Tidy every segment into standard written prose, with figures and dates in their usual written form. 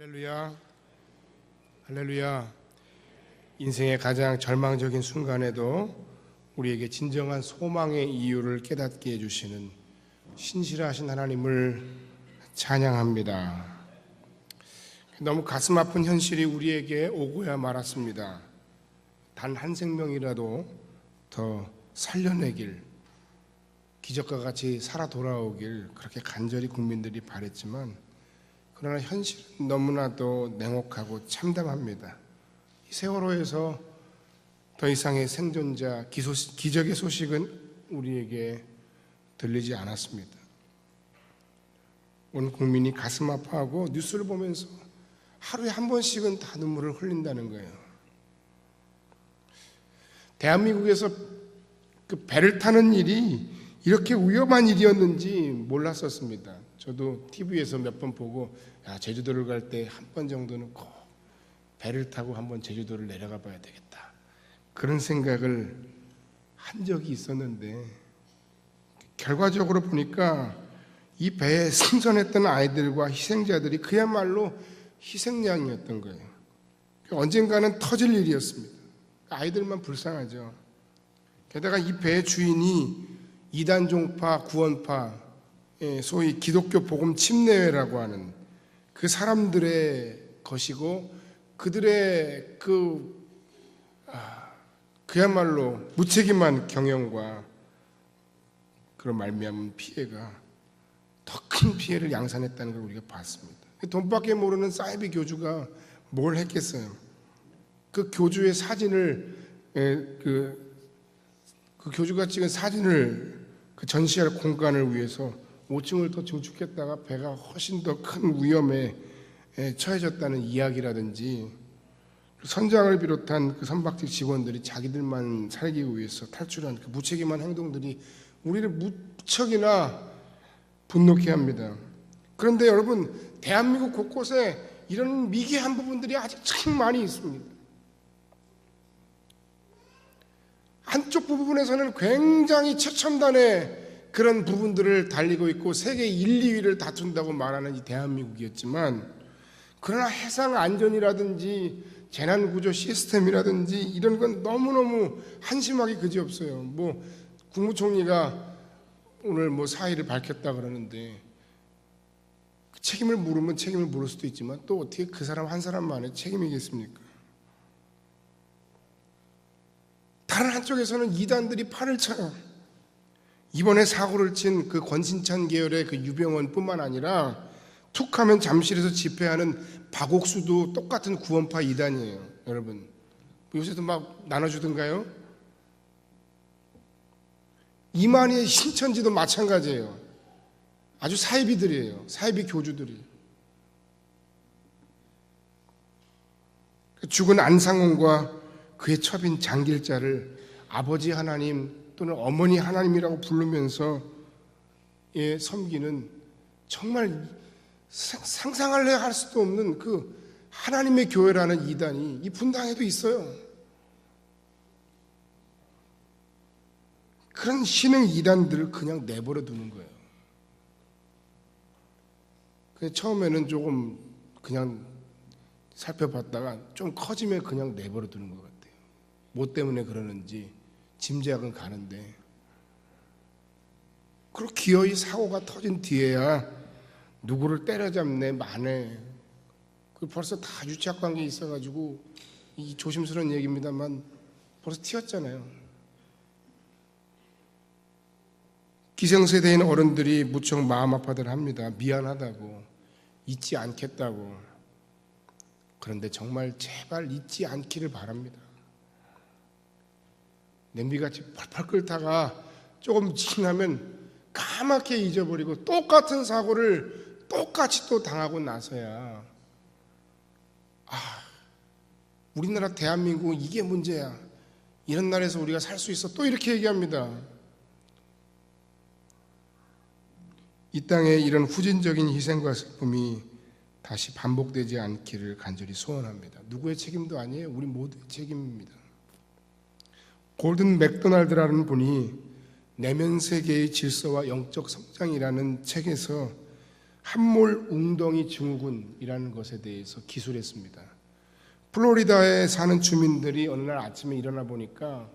할렐루야, 할렐루야. 인생의 가장 절망적인 순간에도 우리에게 진정한 소망의 이유를 깨닫게 해주시는 신실하신 하나님을 찬양합니다. 너무 가슴 아픈 현실이 우리에게 오고야 말았습니다. 단 한 생명이라도 더 살려내길, 기적과 같이 살아 돌아오길 그렇게 간절히 국민들이 바랬지만, 그러나 현실은 너무나도 냉혹하고 참담합니다. 이 세월호에서 더 이상의 생존자, 기적의 소식은 우리에게 들리지 않았습니다. 온 국민이 가슴 아파하고 뉴스를 보면서 하루에 한 번씩은 다 눈물을 흘린다는 거예요. 대한민국에서 그 배를 타는 일이 이렇게 위험한 일이었는지 몰랐었습니다. 저도 TV에서 몇 번 보고, 제주도를 갈 때 한 번 정도는 꼭 배를 타고 한번 제주도를 내려가 봐야 되겠다, 그런 생각을 한 적이 있었는데, 결과적으로 보니까 이 배에 승선했던 아이들과 희생자들이 그야말로 희생양이었던 거예요. 언젠가는 터질 일이었습니다. 아이들만 불쌍하죠. 게다가 이 배의 주인이 이단 종파, 구원파, 소위 기독교 복음 침례회라고 하는 그 사람들의 것이고, 그들의 그야말로 무책임한 경영과 그런 말미암은 피해가 더 큰 피해를 양산했다는 걸 우리가 봤습니다. 돈밖에 모르는 사이비 교주가 뭘 했겠어요? 그 교주의 사진을, 그 교주가 찍은 사진을 전시할 공간을 위해서 5층을 더 증축했다가 배가 훨씬 더 큰 위험에 처해졌다는 이야기라든지, 선장을 비롯한 그 선박직 직원들이 자기들만 살기 위해서 탈출한 그 무책임한 행동들이 우리를 무척이나 분노케 합니다. 그런데 여러분, 대한민국 곳곳에 이런 미개한 부분들이 아직 참 많이 있습니다. 한쪽 부분에서는 굉장히 최첨단의 그런 부분들을 달리고 있고 세계 1, 2위를 다툰다고 말하는 이 대한민국이었지만, 그러나 해상 안전이라든지 재난구조 시스템이라든지 이런 건 너무너무 한심하기 그지없어요. 국무총리가 오늘 사의를 밝혔다 그러는데, 책임을 물으면 책임을 물을 수도 있지만 또 어떻게 그 사람 한 사람만의 책임이겠습니까? 다른 한쪽에서는 이단들이 팔을 쳐요. 이번에 사고를 친 그 권신찬 계열의 그 유병원뿐만 아니라 툭하면 잠실에서 집회하는 박옥수도 똑같은 구원파 이단이에요. 여러분, 요새도 막 나눠주던가요? 이만희의 신천지도 마찬가지예요. 아주 사이비들이에요. 사이비 교주들이. 죽은 안상홍과 그의 첩인 장길자를 아버지 하나님 또는 어머니 하나님이라고 부르면서 섬기는, 정말 상상할래 할 수도 없는 그 하나님의 교회라는 이단이 이 분당에도 있어요. 그런 신흥 이단들을 그냥 내버려 두는 거예요. 처음에는 조금 그냥 살펴봤다가 좀 커지면 그냥 내버려 두는 것 같아요. 뭐 때문에 그러는지 짐작은 가는데, 그리고 기어이 사고가 터진 뒤에야 누구를 때려잡네 마네, 벌써 다 유착관계에 있어가지고, 이 조심스러운 얘기입니다만 벌써 튀었잖아요. 기성세대인 어른들이 무척 마음 아파들 합니다. 미안하다고, 잊지 않겠다고. 그런데 정말 제발 잊지 않기를 바랍니다. 냄비같이 펄펄 끓다가 조금 지나면 까맣게 잊어버리고 똑같은 사고를 똑같이 또 당하고 나서야, 우리나라 대한민국은 이게 문제야, 이런 나라에서 우리가 살 수 있어, 또 이렇게 얘기합니다. 이 땅에 이런 후진적인 희생과 슬픔이 다시 반복되지 않기를 간절히 소원합니다. 누구의 책임도 아니에요. 우리 모두의 책임입니다. 골든 맥도날드라는 분이 내면 세계의 질서와 영적 성장이라는 책에서 함몰 웅덩이 증후군이라는 것에 대해서 기술했습니다. 플로리다에 사는 주민들이 어느 날 아침에 일어나 보니까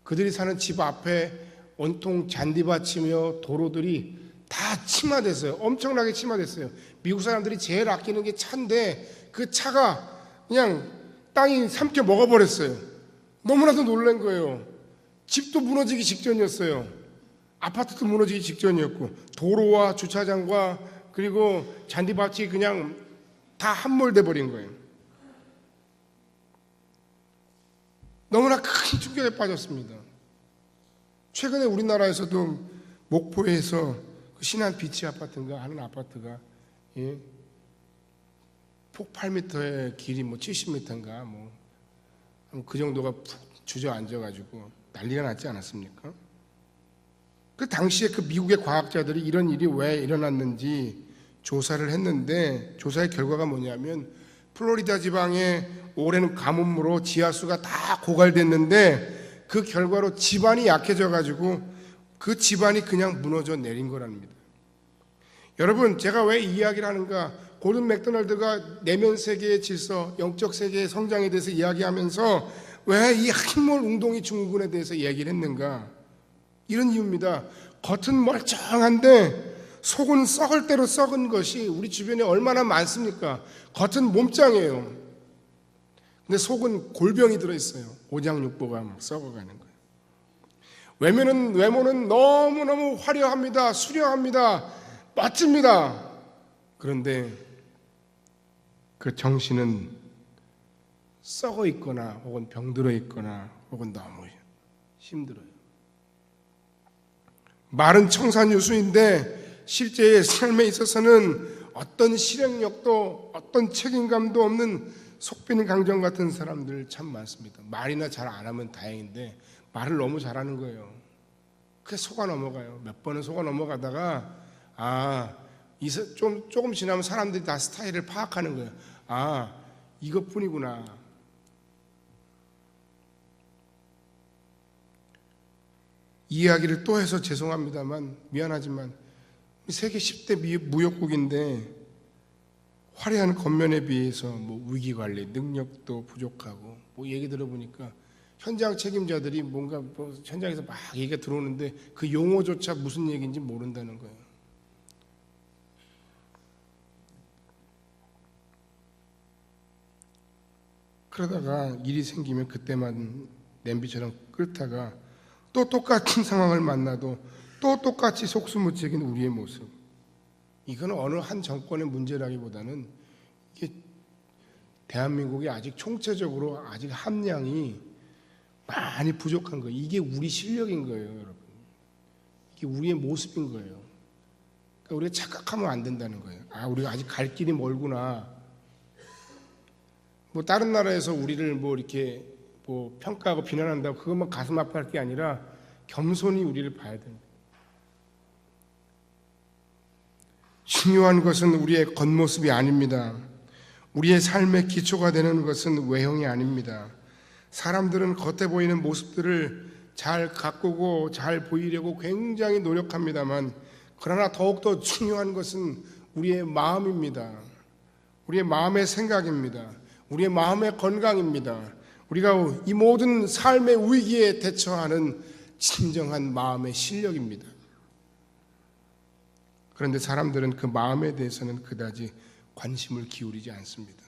그들이 사는 집 앞에 온통 잔디밭이며 도로들이 다 침하됐어요. 엄청나게 침하됐어요. 미국 사람들이 제일 아끼는 게 차인데 그 차가 그냥 땅이 삼켜 먹어버렸어요. 너무나도 놀란 거예요. 집도 무너지기 직전이었어요. 아파트도 무너지기 직전이었고 도로와 주차장과 그리고 잔디밭이 그냥 다 함몰돼 버린 거예요. 너무나 큰 충격에 빠졌습니다. 최근에 우리나라에서도 목포에서 신안 비치 아파트인가 하는 아파트가 폭 8m의 길이 70m인가 그 정도가 푹 주저앉아가지고 난리가 났지 않았습니까? 그 당시에 그 미국의 과학자들이 이런 일이 왜 일어났는지 조사를 했는데 조사의 결과가 뭐냐면 플로리다 지방에 오랜 가뭄으로 지하수가 다 고갈됐는데 그 결과로 지반이 약해져가지고 그 지반이 그냥 무너져 내린 거랍니다. 여러분, 제가 왜 이 이야기를 하는가? 고든 맥도날드가 내면 세계의 질서, 영적 세계의 성장에 대해서 이야기하면서 왜 이 함몰 웅덩이 증후군에 대해서 얘기를 했는가? 이런 이유입니다. 겉은 멀쩡한데 속은 썩을 대로 썩은 것이 우리 주변에 얼마나 많습니까? 겉은 몸짱이에요. 근데 속은 골병이 들어있어요. 오장육부가 막 썩어가는 거예요. 외모는 너무너무 화려합니다. 수려합니다. 멋집니다. 그런데 그 정신은 썩어 있거나 혹은 병들어 있거나 혹은 너무 힘들어요. 말은 청산유수인데 실제의 삶에 있어서는 어떤 실행력도 어떤 책임감도 없는 속빈 강정 같은 사람들 참 많습니다. 말이나 잘 안 하면 다행인데 말을 너무 잘하는 거예요. 그게 속아 넘어가요. 몇 번은 속아 넘어가다가 조금 지나면 사람들이 다 스타일을 파악하는 거예요. 이것뿐이구나. 이 이야기를 또 해서 죄송합니다만 미안하지만 세계 10대 무역국인데 화려한 겉면에 비해서 위기관리 능력도 부족하고 얘기 들어보니까 현장 책임자들이 뭔가 현장에서 막 얘기가 들어오는데 그 용어조차 무슨 얘기인지 모른다는 거예요. 그러다가 일이 생기면 그때만 냄비처럼 끓다가 또 똑같은 상황을 만나도 또 똑같이 속수무책인 우리의 모습. 이건 어느 한 정권의 문제라기보다는 이게 대한민국이 아직 총체적으로 아직 함량이 많이 부족한 거예요. 이게 우리 실력인 거예요, 여러분. 이게 우리의 모습인 거예요. 그러니까 우리가 착각하면 안 된다는 거예요. 우리가 아직 갈 길이 멀구나. 다른 나라에서 우리를 이렇게 평가하고 비난한다고 그것만 가슴 아파할 게 아니라 겸손히 우리를 봐야 됩니다. 중요한 것은 우리의 겉모습이 아닙니다. 우리의 삶의 기초가 되는 것은 외형이 아닙니다. 사람들은 겉에 보이는 모습들을 잘 가꾸고 잘 보이려고 굉장히 노력합니다만 그러나 더욱더 중요한 것은 우리의 마음입니다. 우리의 마음의 생각입니다. 우리의 마음의 건강입니다. 우리가 이 모든 삶의 위기에 대처하는 진정한 마음의 실력입니다. 그런데 사람들은 그 마음에 대해서는 그다지 관심을 기울이지 않습니다.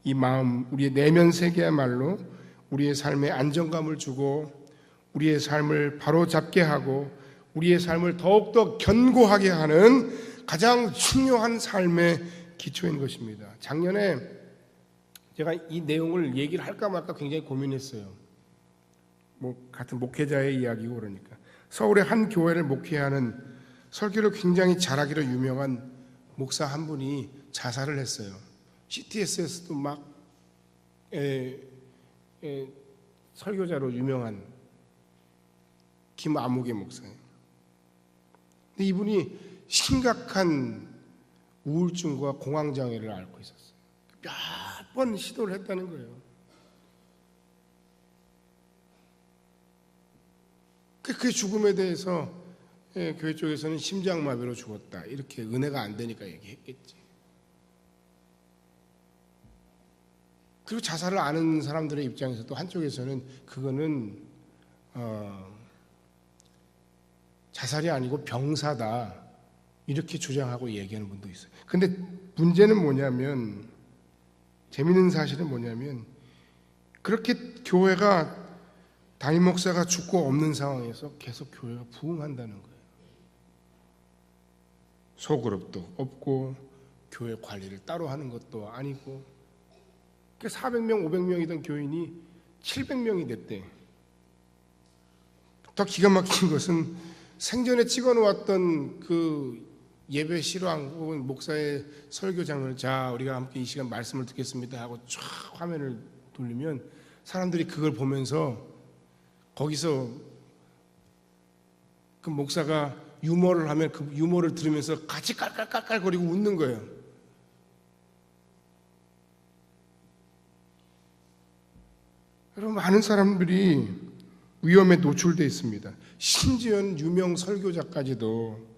이 마음, 우리의 내면 세계야말로 우리의 삶에 안정감을 주고 우리의 삶을 바로잡게 하고 우리의 삶을 더욱더 견고하게 하는 가장 중요한 삶의 기초인 것입니다. 작년에 제가 이 내용을 얘기를 할까 말까 굉장히 고민했어요. 같은 목회자의 이야기고 그러니까 서울의 한 교회를 목회하는 설교를 굉장히 잘하기로 유명한 목사 한 분이 자살을 했어요. CTS에서도 설교자로 유명한 김아무개 목사예요. 근데 이분이 심각한 우울증과 공황장애를 앓고 있었어요. 몇 번 시도를 했다는 거예요. 그 죽음에 대해서 교회 쪽에서는 심장마비로 죽었다, 이렇게 은혜가 안 되니까 얘기했겠지. 그리고 자살을 아는 사람들의 입장에서도 한쪽에서는 그거는 자살이 아니고 병사다, 이렇게 주장하고 얘기하는 분도 있어요. 근데 문제는 뭐냐면, 재밌는 사실은 뭐냐면, 그렇게 교회가 담임 목사가 죽고 없는 상황에서 계속 교회가 부흥한다는 거예요. 소그룹도 없고 교회 관리를 따로 하는 것도 아니고, 400명, 500명이던 교인이 700명이 됐대. 더 기가 막힌 것은 생전에 찍어놓았던 그 예배 실황 혹은 목사의 설교 장면을, 자, 우리가 함께 이 시간 말씀을 듣겠습니다 하고 쫙 화면을 돌리면 사람들이 그걸 보면서 거기서 그 목사가 유머를 하면 그 유머를 들으면서 같이 깔깔깔깔거리고 웃는 거예요. 여러분, 많은 사람들이 위험에 노출되어 있습니다. 심지어는 유명 설교자까지도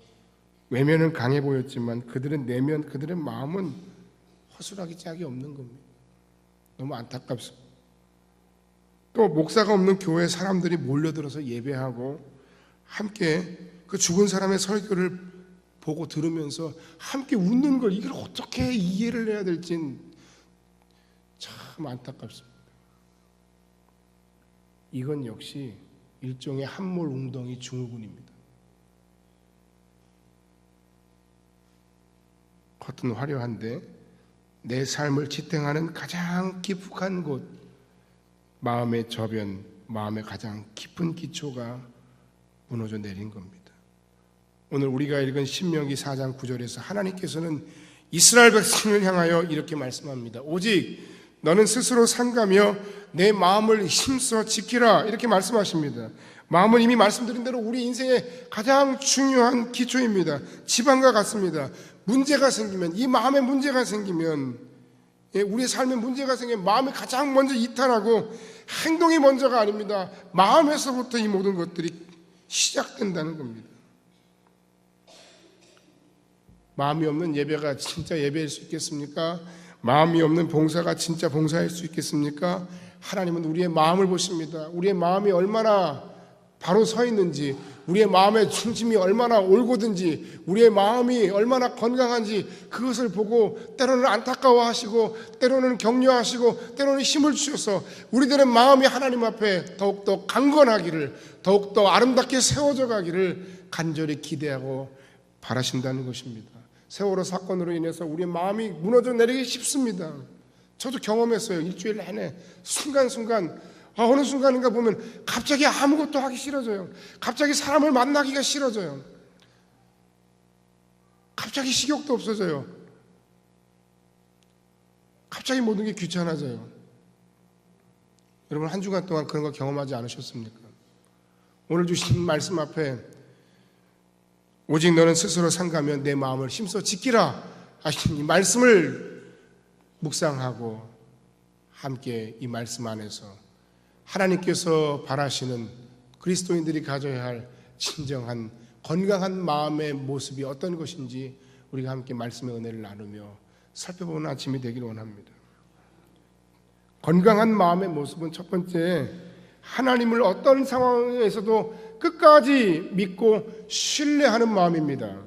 외면은 강해 보였지만 그들은 내면, 그들의 마음은 허술하기 짝이 없는 겁니다. 너무 안타깝습니다. 또 목사가 없는 교회에 사람들이 몰려들어서 예배하고 함께 그 죽은 사람의 설교를 보고 들으면서 함께 웃는 걸, 이걸 어떻게 이해를 해야 될지는 참 안타깝습니다. 이건 역시 일종의 함몰 웅덩이 증후군입니다. 겉은 화려한데 내 삶을 지탱하는 가장 깊숙한 곳, 마음의 저변, 마음의 가장 깊은 기초가 무너져 내린 겁니다. 오늘 우리가 읽은 신명기 4장 9절에서 하나님께서는 이스라엘 백성을 향하여 이렇게 말씀합니다. 오직 너는 스스로 삼가며 내 마음을 힘써 지키라, 이렇게 말씀하십니다. 마음은 이미 말씀드린 대로 우리 인생의 가장 중요한 기초입니다. 지방과 같습니다. 문제가 생기면, 이 마음에 문제가 생기면, 우리의 삶에 문제가 생기면 마음이 가장 먼저 이탈하고, 행동이 먼저가 아닙니다. 마음에서부터 이 모든 것들이 시작된다는 겁니다. 마음이 없는 예배가 진짜 예배일 수 있겠습니까? 마음이 없는 봉사가 진짜 봉사일 수 있겠습니까? 하나님은 우리의 마음을 보십니다. 우리의 마음이 얼마나 바로 서 있는지, 우리의 마음의 중심이 얼마나 올곧은지, 우리의 마음이 얼마나 건강한지, 그것을 보고 때로는 안타까워하시고, 때로는 격려하시고, 때로는 힘을 주셔서 우리들의 마음이 하나님 앞에 더욱더 강건하기를, 더욱더 아름답게 세워져 가기를 간절히 기대하고 바라신다는 것입니다. 세월호 사건으로 인해서 우리의 마음이 무너져 내리기 쉽습니다. 저도 경험했어요. 일주일 내내 순간순간, 어느 순간인가 보면 갑자기 아무것도 하기 싫어져요. 갑자기 사람을 만나기가 싫어져요. 갑자기 식욕도 없어져요. 갑자기 모든 게 귀찮아져요. 여러분, 한 주간 동안 그런 거 경험하지 않으셨습니까? 오늘 주신 말씀 앞에 오직 너는 스스로 삼가며 내 마음을 힘써 지키라 하신 이 말씀을 묵상하고 함께 이 말씀 안에서 하나님께서 바라시는 그리스도인들이 가져야 할 진정한 건강한 마음의 모습이 어떤 것인지 우리가 함께 말씀의 은혜를 나누며 살펴보는 아침이 되기를 원합니다. 건강한 마음의 모습은 첫 번째, 하나님을 어떤 상황에서도 끝까지 믿고 신뢰하는 마음입니다.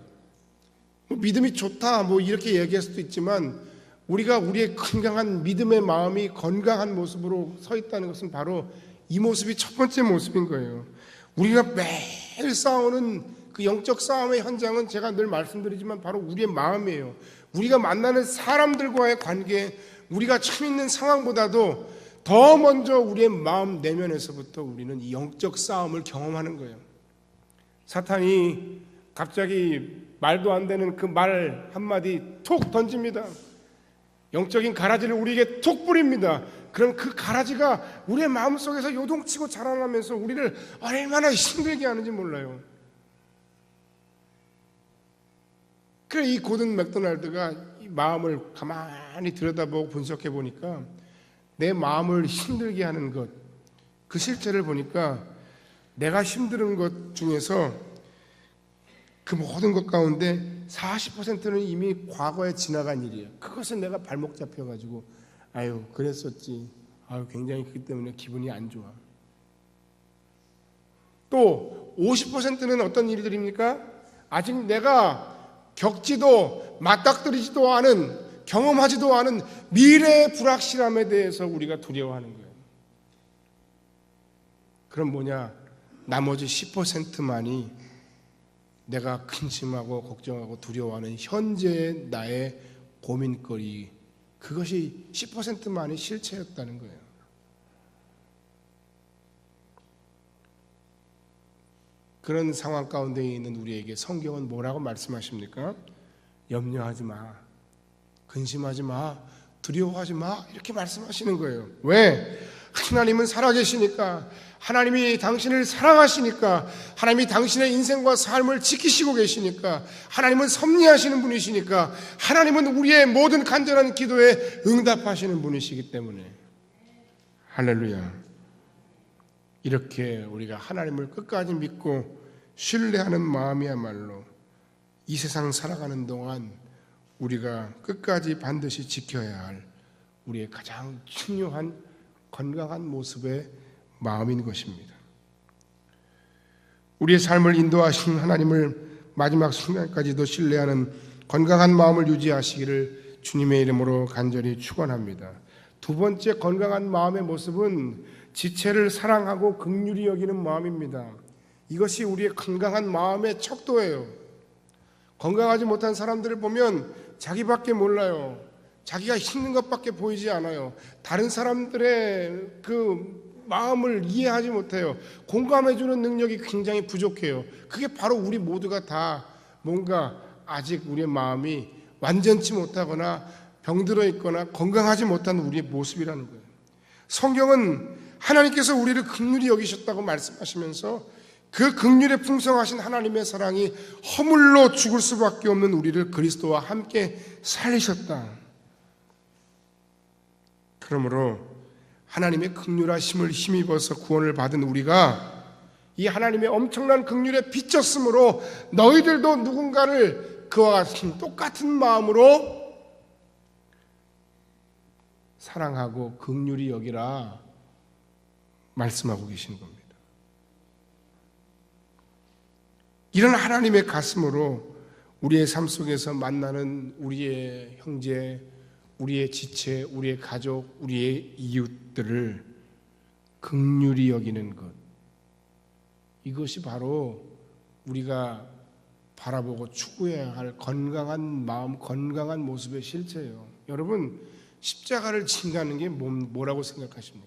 믿음이 좋다 이렇게 얘기할 수도 있지만, 우리가 우리의 건강한 믿음의 마음이 건강한 모습으로 서 있다는 것은 바로 이 모습이 첫 번째 모습인 거예요. 우리가 매일 싸우는 그 영적 싸움의 현장은 제가 늘 말씀드리지만 바로 우리의 마음이에요. 우리가 만나는 사람들과의 관계, 우리가 처해 있는 상황보다도 더 먼저 우리의 마음 내면에서부터 우리는 이 영적 싸움을 경험하는 거예요. 사탄이 갑자기 말도 안 되는 그 말 한마디 톡 던집니다. 영적인 가라지를 우리에게 톡 뿌립니다. 그럼 그 가라지가 우리의 마음속에서 요동치고 자라나면서 우리를 얼마나 힘들게 하는지 몰라요. 그래, 이 고든 맥도날드가 이 마음을 가만히 들여다보고 분석해 보니까 내 마음을 힘들게 하는 것, 그 실체를 보니까 내가 힘든 것 중에서 그 모든 것 가운데 40%는 이미 과거에 지나간 일이에요. 그것은 내가 발목 잡혀가지고 아유 그랬었지, 아유 굉장히 그것 때문에 기분이 안 좋아. 또 50%는 어떤 일들입니까? 아직 내가 겪지도 맞닥뜨리지도 않은, 경험하지도 않은 미래의 불확실함에 대해서 우리가 두려워하는 거예요. 그럼 뭐냐? 나머지 10%만이 내가 근심하고 걱정하고 두려워하는 현재의 나의 고민거리, 그것이 10%만이 실체였다는 거예요. 그런 상황 가운데 있는 우리에게 성경은 뭐라고 말씀하십니까? 염려하지 마, 근심하지 마, 두려워하지 마, 이렇게 말씀하시는 거예요. 왜? 하나님은 살아계시니까, 하나님이 당신을 사랑하시니까, 하나님이 당신의 인생과 삶을 지키시고 계시니까, 하나님은 섭리하시는 분이시니까, 하나님은 우리의 모든 간절한 기도에 응답하시는 분이시기 때문에. 할렐루야. 이렇게 우리가 하나님을 끝까지 믿고 신뢰하는 마음이야말로 이 세상 살아가는 동안 우리가 끝까지 반드시 지켜야 할 우리의 가장 중요한 건강한 모습의 마음인 것입니다. 우리의 삶을 인도하신 하나님을 마지막 순간까지도 신뢰하는 건강한 마음을 유지하시기를 주님의 이름으로 간절히 축원합니다. 두 번째 건강한 마음의 모습은 지체를 사랑하고 긍휼히 여기는 마음입니다. 이것이 우리의 건강한 마음의 척도예요. 건강하지 못한 사람들을 보면 자기밖에 몰라요. 자기가 힘든 것밖에 보이지 않아요. 다른 사람들의 그 마음을 이해하지 못해요. 공감해주는 능력이 굉장히 부족해요. 그게 바로 우리 모두가 다 뭔가 아직 우리의 마음이 완전치 못하거나 병들어 있거나 건강하지 못한 우리의 모습이라는 거예요. 성경은 하나님께서 우리를 긍휼히 여기셨다고 말씀하시면서 그 긍휼에 풍성하신 하나님의 사랑이 허물로 죽을 수밖에 없는 우리를 그리스도와 함께 살리셨다. 그러므로 하나님의 긍휼하심을 힘입어서 구원을 받은 우리가 이 하나님의 엄청난 긍휼에 비쳤으므로 너희들도 누군가를 그와 같은 똑같은 마음으로 사랑하고 긍휼히 여기라 말씀하고 계신 겁니다. 이런 하나님의 가슴으로 우리의 삶 속에서 만나는 우리의 형제, 우리의 지체, 우리의 가족, 우리의 이웃들을 긍휼히 여기는 것, 이것이 바로 우리가 바라보고 추구해야 할 건강한 마음, 건강한 모습의 실체예요. 여러분, 십자가를 진가는 게 뭐라고 생각하십니까?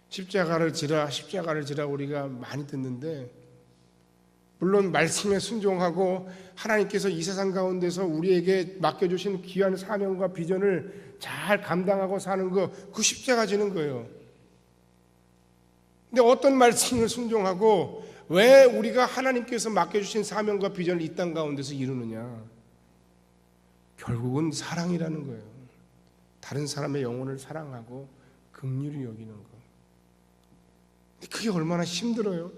십자가를 지라 우리가 많이 듣는데, 물론 말씀에 순종하고 하나님께서 이 세상 가운데서 우리에게 맡겨주신 귀한 사명과 비전을 잘 감당하고 사는 거, 그 십자가 지는 거예요. 근데 어떤 말씀을 순종하고 왜 우리가 하나님께서 맡겨주신 사명과 비전을 이 땅 가운데서 이루느냐? 결국은 사랑이라는 거예요. 다른 사람의 영혼을 사랑하고 긍휼히 여기는 거. 그게 얼마나 힘들어요.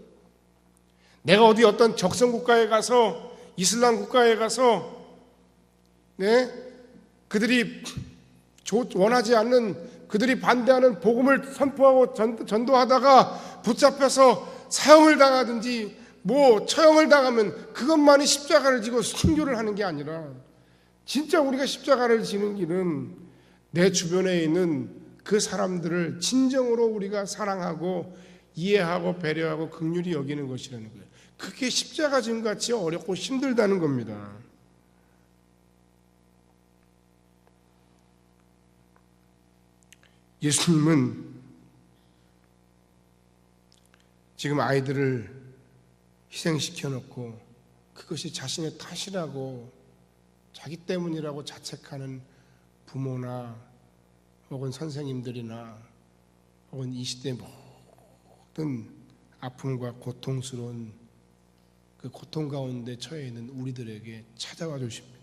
내가 어디 어떤 적성 국가에 가서, 이슬람 국가에 가서, 그들이 원하지 않는, 그들이 반대하는 복음을 선포하고 전도하다가 붙잡혀서 사형을 당하든지 처형을 당하면 그것만이 십자가를 지고 순교를 하는 게 아니라, 진짜 우리가 십자가를 지는 길은 내 주변에 있는 그 사람들을 진정으로 우리가 사랑하고 이해하고 배려하고 긍휼히 여기는 것이라는 거예요. 그게 십자가 짐 같이 어렵고 힘들다는 겁니다. 예수님은 지금 아이들을 희생시켜 놓고 그것이 자신의 탓이라고, 자기 때문이라고 자책하는 부모나 혹은 선생님들이나 혹은 이 시대의 모든 아픔과 고통스러운 그 고통 가운데 처해 있는 우리들에게 찾아와 주십니다.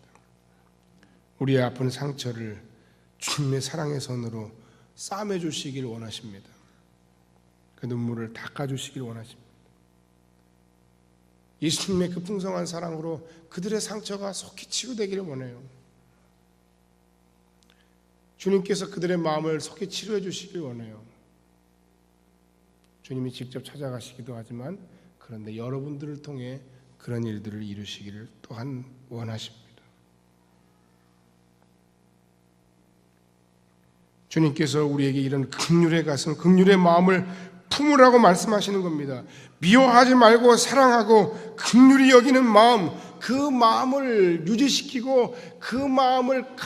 우리의 아픈 상처를 주님의 사랑의 손으로 싸매 주시길 원하십니다. 그 눈물을 닦아 주시길 원하십니다. 예수님의 그 풍성한 사랑으로 그들의 상처가 속히 치유되기를 원해요. 주님께서 그들의 마음을 속히 치료해 주시길 원해요. 주님이 직접 찾아가시기도 하지만 그런데 여러분들을 통해 그런 일들을 이루시기를 또한 원하십니다. 주님께서 우리에게 이런 긍휼의 가슴, 긍휼의 마음을 품으라고 말씀하시는 겁니다. 미워하지 말고 사랑하고 긍휼히 여기는 마음, 그 마음을 유지시키고 그 마음을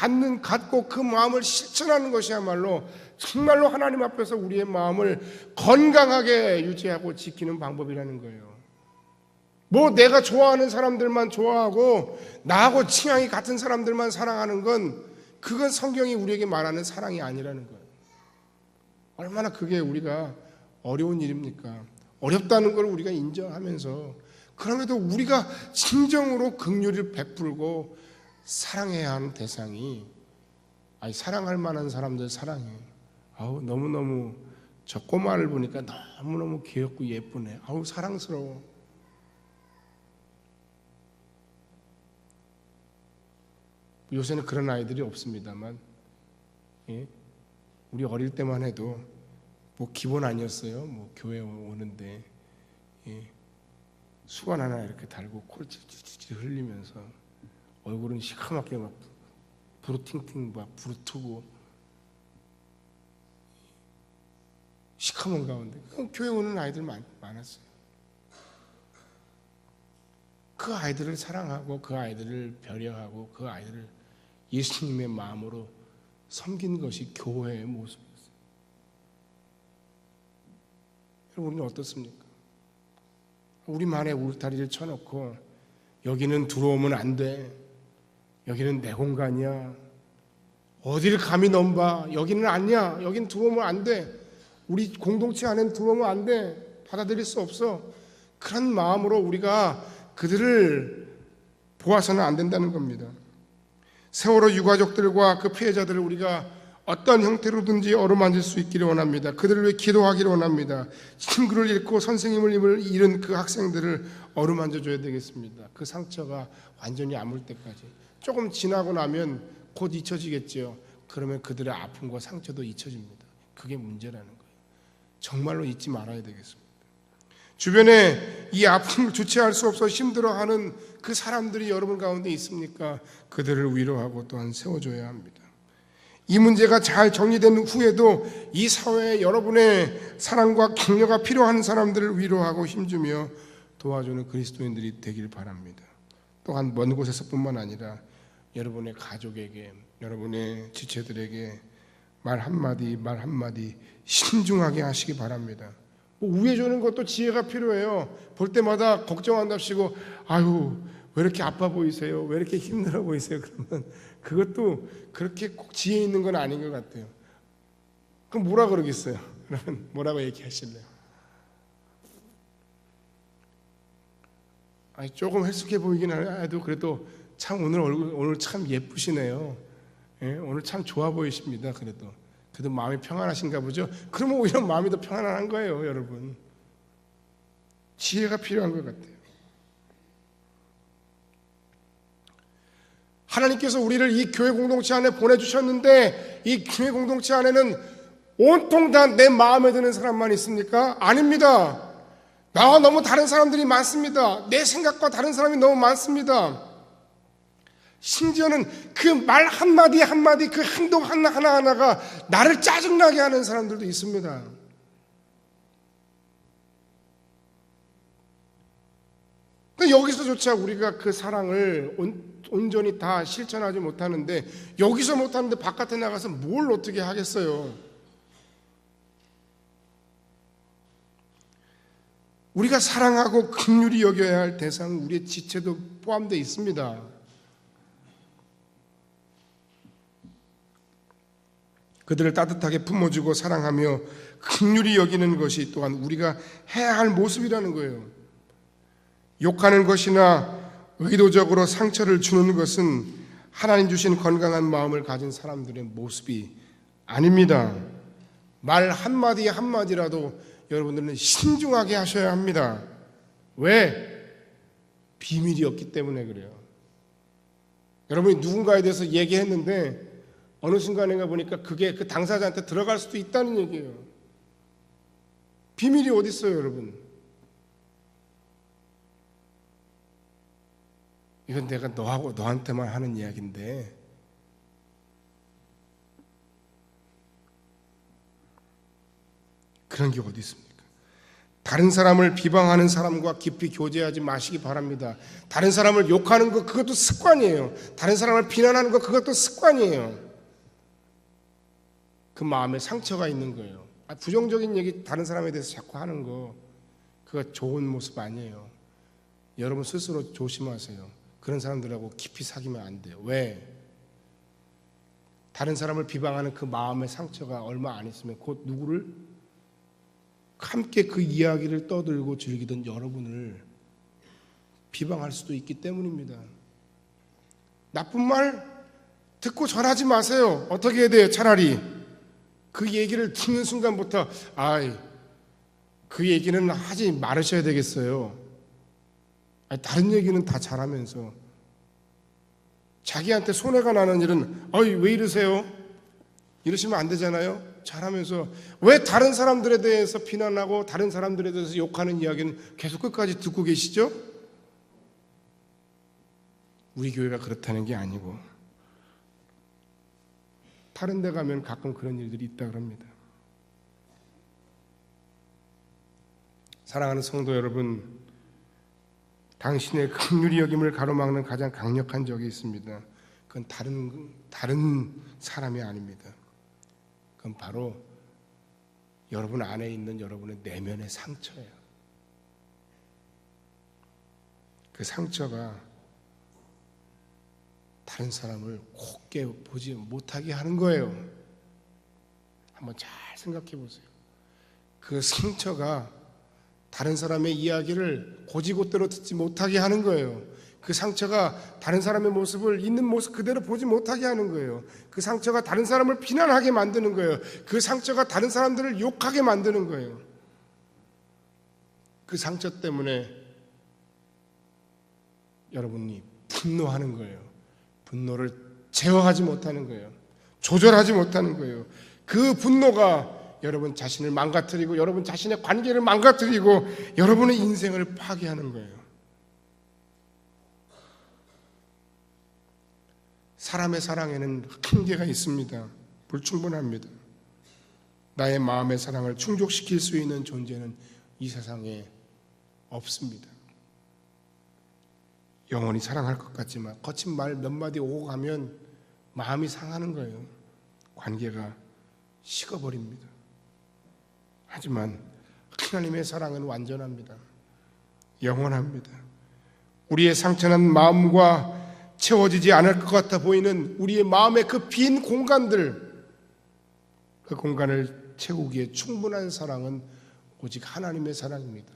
갖고 그 마음을 실천하는 것이야말로 정말로 하나님 앞에서 우리의 마음을 건강하게 유지하고 지키는 방법이라는 거예요. 뭐 내가 좋아하는 사람들만 좋아하고 나하고 취향이 같은 사람들만 사랑하는 건 그건 성경이 우리에게 말하는 사랑이 아니라는 거예요. 얼마나 그게 우리가 어려운 일입니까? 어렵다는 걸 우리가 인정하면서 그럼에도 우리가 진정으로 긍휼을 베풀고 사랑해야 하는 대상이 사랑할 만한 사람들 사랑해. 너무너무 저 꼬마를 보니까 너무너무 귀엽고 예쁘네. 사랑스러워. 요새는 그런 아이들이 없습니다만 우리 어릴 때만 해도 뭐 기본 아니었어요. 뭐 교회 오는데 수건 하나 이렇게 달고 콜 찔찔 흘리면서 얼굴은 시커멓게 막 부르팅팅 막 부르트고 시커먼 가운데 교회 오는 아이들 많았어요. 그 아이들을 사랑하고 그 아이들을 배려하고 그 아이들을 예수님의 마음으로 섬긴 것이 교회의 모습이었어요. 여러분 어떻습니까? 우리만의 울타리를 쳐놓고 여기는 들어오면 안 돼. 여기는 내 공간이야. 어디를 감히 넘봐. 여기는 아니야. 여기는 들어오면 안 돼. 우리 공동체 안에는 들어오면 안 돼. 받아들일 수 없어. 그런 마음으로 우리가 그들을 보아서는 안 된다는 겁니다. 세월호 유가족들과 그 피해자들을 우리가 어떤 형태로든지 어루만질 수 있기를 원합니다. 그들을 위해 기도하기를 원합니다. 친구를 잃고 선생님을 잃은 그 학생들을 어루만져줘야 되겠습니다. 그 상처가 완전히 아물 때까지. 조금 지나고 나면 곧 잊혀지겠죠. 그러면 그들의 아픔과 상처도 잊혀집니다. 그게 문제라는 거예요. 정말로 잊지 말아야 되겠습니다. 주변에 이 아픔을 주체할 수 없어 힘들어하는 그 사람들이 여러분 가운데 있습니까? 그들을 위로하고 또한 세워줘야 합니다. 이 문제가 잘 정리된 후에도 이 사회에 여러분의 사랑과 격려가 필요한 사람들을 위로하고 힘주며 도와주는 그리스도인들이 되길 바랍니다. 또한 먼 곳에서뿐만 아니라 여러분의 가족에게, 여러분의 지체들에게 말 한마디 신중하게 하시기 바랍니다. 우애 주는 것도 지혜가 필요해요. 볼 때마다 걱정한답시고 왜 이렇게 아파 보이세요? 왜 이렇게 힘들어 보이세요? 그러면 그것도 그렇게 꼭 지혜 있는 건 아닌 것 같아요. 그럼 뭐라 그러겠어요? 그러면 뭐라고 얘기하실래요? 조금 헬쑥해 보이긴 해도 그래도 참 오늘 참 예쁘시네요. 오늘 참 좋아 보이십니다. 그래도 마음이 평안하신가 보죠. 그러면 오히려 마음이 더 평안한 거예요, 여러분. 지혜가 필요한 것 같아요. 하나님께서 우리를 이 교회 공동체 안에 보내주셨는데 이 교회 공동체 안에는 온통 다 내 마음에 드는 사람만 있습니까? 아닙니다. 나와 너무 다른 사람들이 많습니다. 내 생각과 다른 사람이 너무 많습니다. 심지어는 그 말 한마디 그 행동 하나하나가 나를 짜증나게 하는 사람들도 있습니다. 근데 여기서조차 우리가 그 사랑을 온전히 다 실천하지 못하는데 여기서 못하는데 바깥에 나가서 뭘 어떻게 하겠어요? 우리가 사랑하고 긍휼히 여겨야 할 대상은 우리의 지체도 포함되어 있습니다. 그들을 따뜻하게 품어주고 사랑하며 긍휼히 여기는 것이 또한 우리가 해야 할 모습이라는 거예요. 욕하는 것이나 의도적으로 상처를 주는 것은 하나님 주신 건강한 마음을 가진 사람들의 모습이 아닙니다. 말 한마디라도 여러분들은 신중하게 하셔야 합니다. 왜? 비밀이 없기 때문에 그래요. 여러분이 누군가에 대해서 얘기했는데 어느 순간인가 보니까 그게 그 당사자한테 들어갈 수도 있다는 얘기예요. 비밀이 어디 있어요, 여러분? 이건 내가 너한테만 하는 이야기인데 그런 게 어디 있습니까? 다른 사람을 비방하는 사람과 깊이 교제하지 마시기 바랍니다. 다른 사람을 욕하는 것 그것도 습관이에요. 다른 사람을 비난하는 것 그것도 습관이에요. 그 마음에 상처가 있는 거예요. 부정적인 얘기 다른 사람에 대해서 자꾸 하는 거 그거 좋은 모습 아니에요. 여러분 스스로 조심하세요. 그런 사람들하고 깊이 사귀면 안 돼요. 왜? 다른 사람을 비방하는 그 마음의 상처가 얼마 안 있으면 곧 누구를 함께 그 이야기를 떠들고 즐기던 여러분을 비방할 수도 있기 때문입니다. 나쁜 말 듣고 전하지 마세요. 어떻게 해야 돼요? 차라리 그 얘기를 듣는 순간부터 그 얘기는 하지 말으셔야 되겠어요. 다른 얘기는 다 잘하면서 자기한테 손해가 나는 일은 왜 이러세요? 이러시면 안 되잖아요. 잘하면서 왜 다른 사람들에 대해서 비난하고 다른 사람들에 대해서 욕하는 이야기는 계속 끝까지 듣고 계시죠? 우리 교회가 그렇다는 게 아니고 다른 데 가면 가끔 그런 일들이 있다 그럽니다. 사랑하는 성도 여러분, 당신의 긍휼히 여김을 가로막는 가장 강력한 적이 있습니다. 그건 다른 사람이 아닙니다. 그건 바로 여러분 안에 있는 여러분의 내면의 상처예요. 그 상처가 다른 사람을 곱게 보지 못하게 하는 거예요. 한번 잘 생각해 보세요. 그 상처가 다른 사람의 이야기를 고지고대로 듣지 못하게 하는 거예요. 그 상처가 다른 사람의 모습을 있는 모습 그대로 보지 못하게 하는 거예요. 그 상처가 다른 사람을 비난하게 만드는 거예요. 그 상처가 다른 사람들을 욕하게 만드는 거예요. 그 상처 때문에 여러분이 분노하는 거예요. 분노를 제어하지 못하는 거예요. 조절하지 못하는 거예요. 그 분노가 여러분 자신을 망가뜨리고 여러분 자신의 관계를 망가뜨리고 여러분의 인생을 파괴하는 거예요. 사람의 사랑에는 한계가 있습니다. 불충분합니다. 나의 마음의 사랑을 충족시킬 수 있는 존재는 이 세상에 없습니다. 영원히 사랑할 것 같지만 거친 말 몇 마디 오고 가면 마음이 상하는 거예요. 관계가 식어버립니다. 하지만 하나님의 사랑은 완전합니다. 영원합니다. 우리의 상처난 마음과 채워지지 않을 것 같아 보이는 우리의 마음의 그 빈 공간들, 그 공간을 채우기에 충분한 사랑은 오직 하나님의 사랑입니다.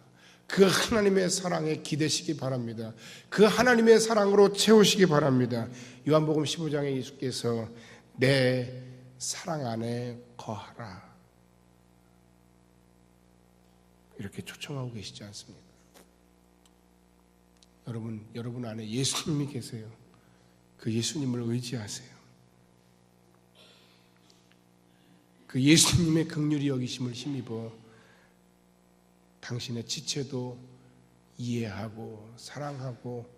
그 하나님의 사랑에 기대시기 바랍니다. 그 하나님의 사랑으로 채우시기 바랍니다. 요한복음 15장에 예수께서 내 사랑 안에 거하라 이렇게 초청하고 계시지 않습니까? 여러분 안에 예수님이 계세요. 그 예수님을 의지하세요. 그 예수님의 긍휼히 여기심을 힘입어 당신의 지체도 이해하고 사랑하고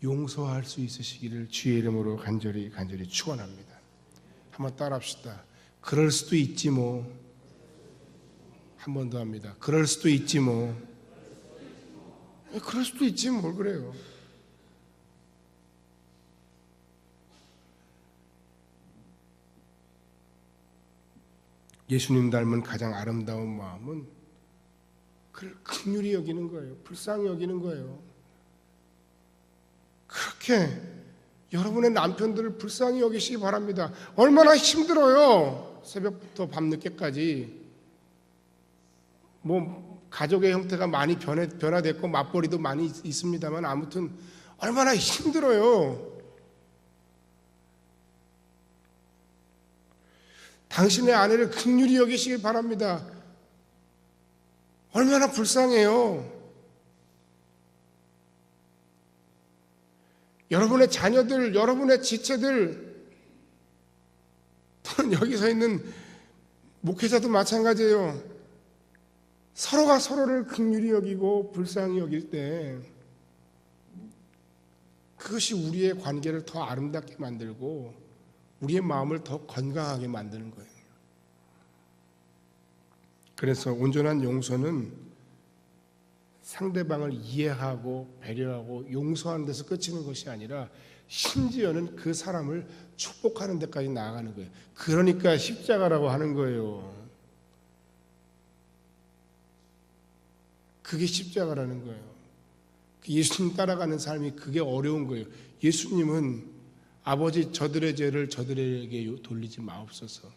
용서할 수 있으시기를 주의 이름으로 간절히 축원합니다. 한번 따라합시다. 그럴 수도 있지 뭐. 한 번 더 합니다. 그럴 수도 있지 뭐. 그럴 수도 있지 뭘 그래요. 예수님 닮은 가장 아름다운 마음은 그를 긍휼히 여기는 거예요. 불쌍히 여기는 거예요. 그렇게 여러분의 남편들을 불쌍히 여기시기 바랍니다. 얼마나 힘들어요. 새벽부터 밤늦게까지. 가족의 형태가 많이 변화됐고 맞벌이도 많이 있습니다만 아무튼 얼마나 힘들어요. 당신의 아내를 긍휼히 여기시기 바랍니다. 얼마나 불쌍해요. 여러분의 자녀들, 여러분의 지체들, 또는 여기 서 있는 목회자도 마찬가지예요. 서로가 서로를 긍휼히 여기고 불쌍히 여길 때 그것이 우리의 관계를 더 아름답게 만들고 우리의 마음을 더 건강하게 만드는 거예요. 그래서 온전한 용서는 상대방을 이해하고 배려하고 용서하는 데서 그치는 것이 아니라 심지어는 그 사람을 축복하는 데까지 나아가는 거예요. 그러니까 십자가라고 하는 거예요. 그게 십자가라는 거예요. 예수님 따라가는 삶이 그게 어려운 거예요. 예수님은 아버지 저들의 죄를 저들에게 돌리지 마옵소서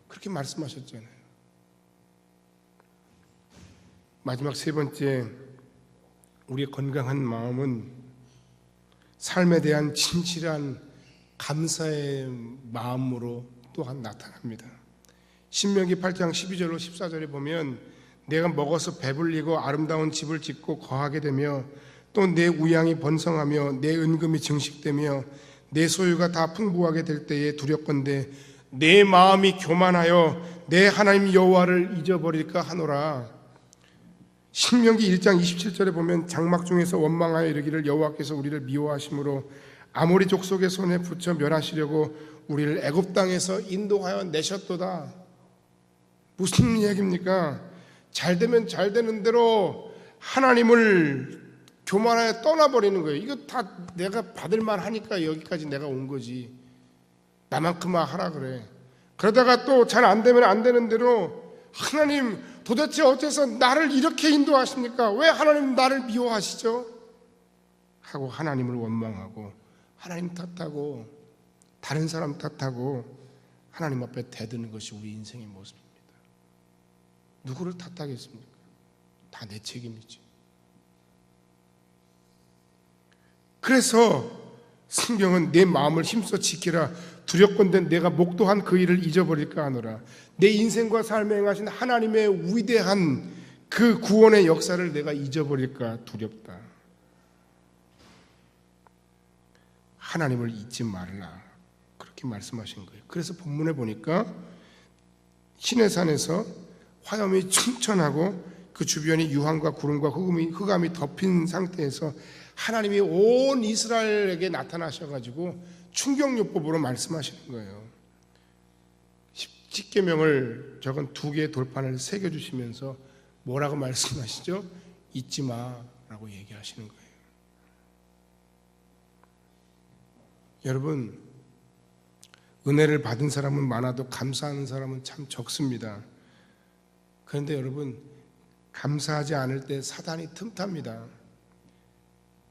그렇게 말씀하셨잖아요. 마지막 세 번째, 우리의 건강한 마음은 삶에 대한 진실한 감사의 마음으로 또한 나타납니다. 신명기 8장 12절로 14절에 보면 내가 먹어서 배불리고 아름다운 집을 짓고 거하게 되며 또 내 우양이 번성하며 내 은금이 증식되며 내 소유가 다 풍부하게 될 때에 두렵건대 내 마음이 교만하여 내 하나님 여호와를 잊어버릴까 하노라. 신명기 1장 27절에 보면 장막 중에서 원망하여 이르기를 여호와께서 우리를 미워하심으로 아모리 족속의 손에 붙여 멸하시려고 우리를 애굽 땅에서 인도하여 내셨도다. 무슨 얘기입니까? 잘 되면 잘 되는 대로 하나님을 교만하여 떠나버리는 거예요. 이거 다 내가 받을 만하니까 여기까지 내가 온 거지. 나만큼만 하라 그래. 그러다가 또 잘 안 되면 안 되는 대로 하나님 도대체 어째서 나를 이렇게 인도하십니까? 왜 하나님 나를 미워하시죠? 하고 하나님을 원망하고 하나님 탓하고 다른 사람 탓하고 하나님 앞에 대드는 것이 우리 인생의 모습입니다. 누구를 탓하겠습니까? 다 내 책임이지. 그래서 성경은 내 마음을 힘써 지키라. 두렵건대 내가 목도한 그 일을 잊어버릴까 하노라. 내 인생과 삶에 행하신 하나님의 위대한 그 구원의 역사를 내가 잊어버릴까 두렵다. 하나님을 잊지 말라. 그렇게 말씀하신 거예요. 그래서 본문에 보니까 시내산에서 화염이 충천하고 그 주변이 유황과 구름과 흑암이 덮인 상태에서 하나님이 온 이스라엘에게 나타나셔가지고 충격요법으로 말씀하시는 거예요. 십계명을 적은 2개의 돌판을 새겨주시면서 뭐라고 말씀하시죠? 잊지 마라고 얘기하시는 거예요. 여러분, 은혜를 받은 사람은 많아도 감사하는 사람은 참 적습니다. 그런데 여러분, 감사하지 않을 때 사단이 틈탑니다.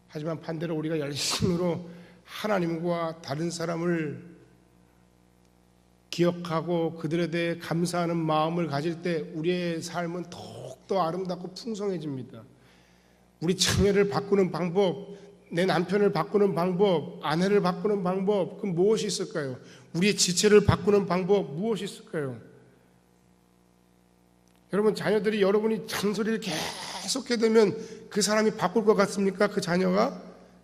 하지만 반대로 우리가 열심으로 하나님과 다른 사람을 기억하고 그들에 대해 감사하는 마음을 가질 때 우리의 삶은 더욱더 아름답고 풍성해집니다. 우리 처녀를 바꾸는 방법, 내 남편을 바꾸는 방법, 아내를 바꾸는 방법, 그 무엇이 있을까요? 우리의 지체를 바꾸는 방법 무엇이 있을까요? 여러분, 자녀들이 여러분이 잔소리를 계속하게 되면 그 사람이 바꿀 것 같습니까? 그 자녀가?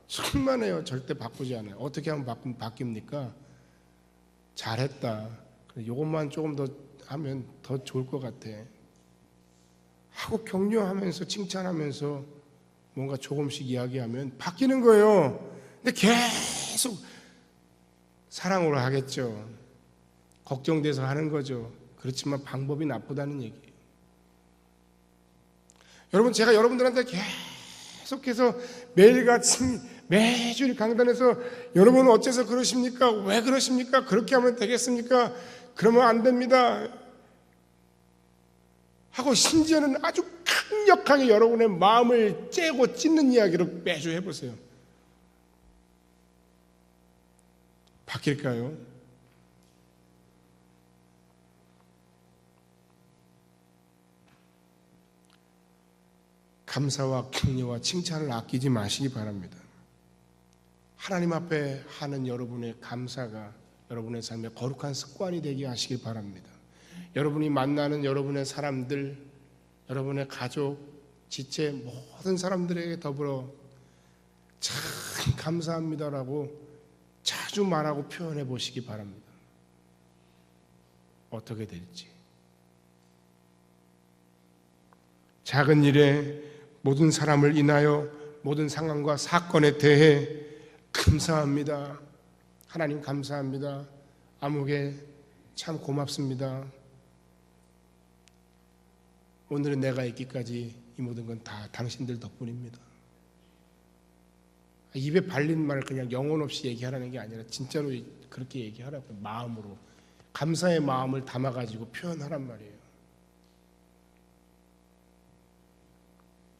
천만에요. 절대 바꾸지 않아요. 어떻게 하면 바뀝니까? 잘했다. 이것만 조금 더 하면 더 좋을 것 같아. 하고 격려하면서 칭찬하면서 뭔가 조금씩 이야기하면 바뀌는 거예요. 근데 계속 사랑으로 하겠죠. 걱정돼서 하는 거죠. 그렇지만 방법이 나쁘다는 얘기예요. 여러분, 제가 여러분들한테 계속해서 매일같이 매주 강단에서 여러분 어째서 그러십니까? 왜 그러십니까? 그렇게 하면 되겠습니까? 그러면 안 됩니다 하고 심지어는 아주 강력하게 여러분의 마음을 째고 찢는 이야기를 매주 해보세요. 바뀔까요? 감사와 격려와 칭찬을 아끼지 마시기 바랍니다. 하나님 앞에 하는 여러분의 감사가 여러분의 삶의 거룩한 습관이 되게 하시길 바랍니다. 여러분이 만나는 여러분의 사람들, 여러분의 가족, 지체 모든 사람들에게 더불어 참 하나님 감사합니다라고 자주 말하고 표현해 보시기 바랍니다. 어떻게 될지. 작은 일에 모든 사람을 인하여 모든 상황과 사건에 대해 감사합니다. 하나님 감사합니다. 아무개 참 고맙습니다. 오늘은 내가 있기까지 이 모든 건 다 당신들 덕분입니다. 입에 발린 말을 그냥 영혼 없이 얘기하라는 게 아니라 진짜로 그렇게 얘기하라고, 마음으로 감사의 마음을 담아가지고 표현하란 말이에요.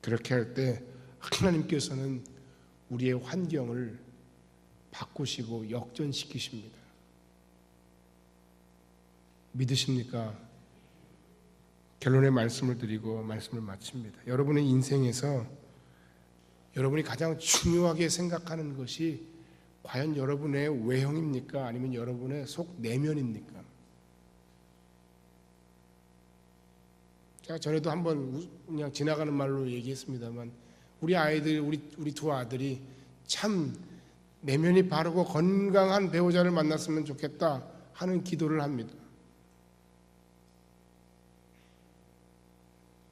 그렇게 할 때 하나님께서는 우리의 환경을 바꾸시고 역전시키십니다. 믿으십니까? 결론의 말씀을 드리고 말씀을 마칩니다. 여러분의 인생에서 여러분이 가장 중요하게 생각하는 것이 과연 여러분의 외형입니까? 아니면 여러분의 속 내면입니까? 제가 전에도 한번 그냥 지나가는 말로 얘기했습니다만, 우리 아이들, 우리 두 아들이 참 내면이 바르고 건강한 배우자를 만났으면 좋겠다 하는 기도를 합니다.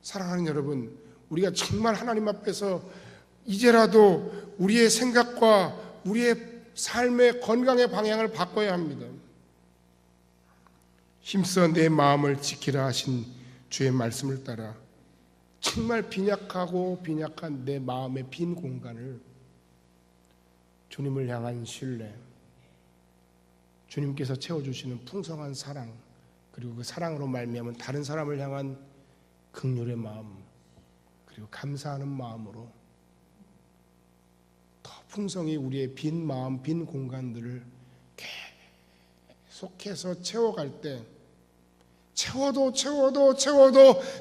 사랑하는 여러분, 우리가 정말 하나님 앞에서 이제라도 우리의 생각과 우리의 삶의 건강의 방향을 바꿔야 합니다. 힘써 내 마음을 지키라 하신 주의 말씀을 따라 정말 빈약하고 빈약한 내 마음의 빈 공간을 주님을 향한 신뢰, 주님께서 채워주시는 풍성한 사랑, 그리고 그 사랑으로 말미암은 다른 사람을 향한 긍휼의 마음, 그리고 감사하는 마음으로 더 풍성히 우리의 빈 마음, 빈 공간들을 계속해서 채워갈 때 채워도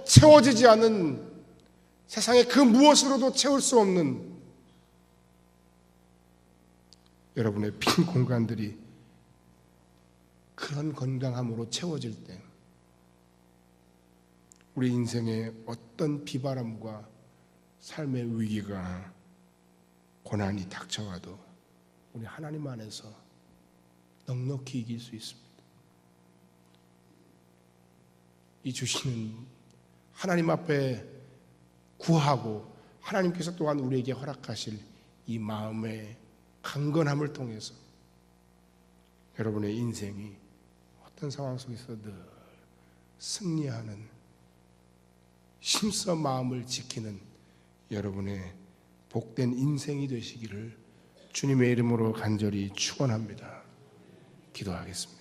채워지지 않는, 세상에 그 무엇으로도 채울 수 없는 여러분의 빈 공간들이 그런 건강함으로 채워질 때 우리 인생에 어떤 비바람과 삶의 위기가, 고난이 닥쳐와도 우리 하나님 안에서 넉넉히 이길 수 있습니다. 이 주시는 하나님 앞에 구하고 하나님께서 또한 우리에게 허락하실 이 마음의 강건함을 통해서 여러분의 인생이 어떤 상황 속에서 늘 승리하는, 힘써 마음을 지키는 여러분의 복된 인생이 되시기를 주님의 이름으로 간절히 축원합니다. 기도하겠습니다.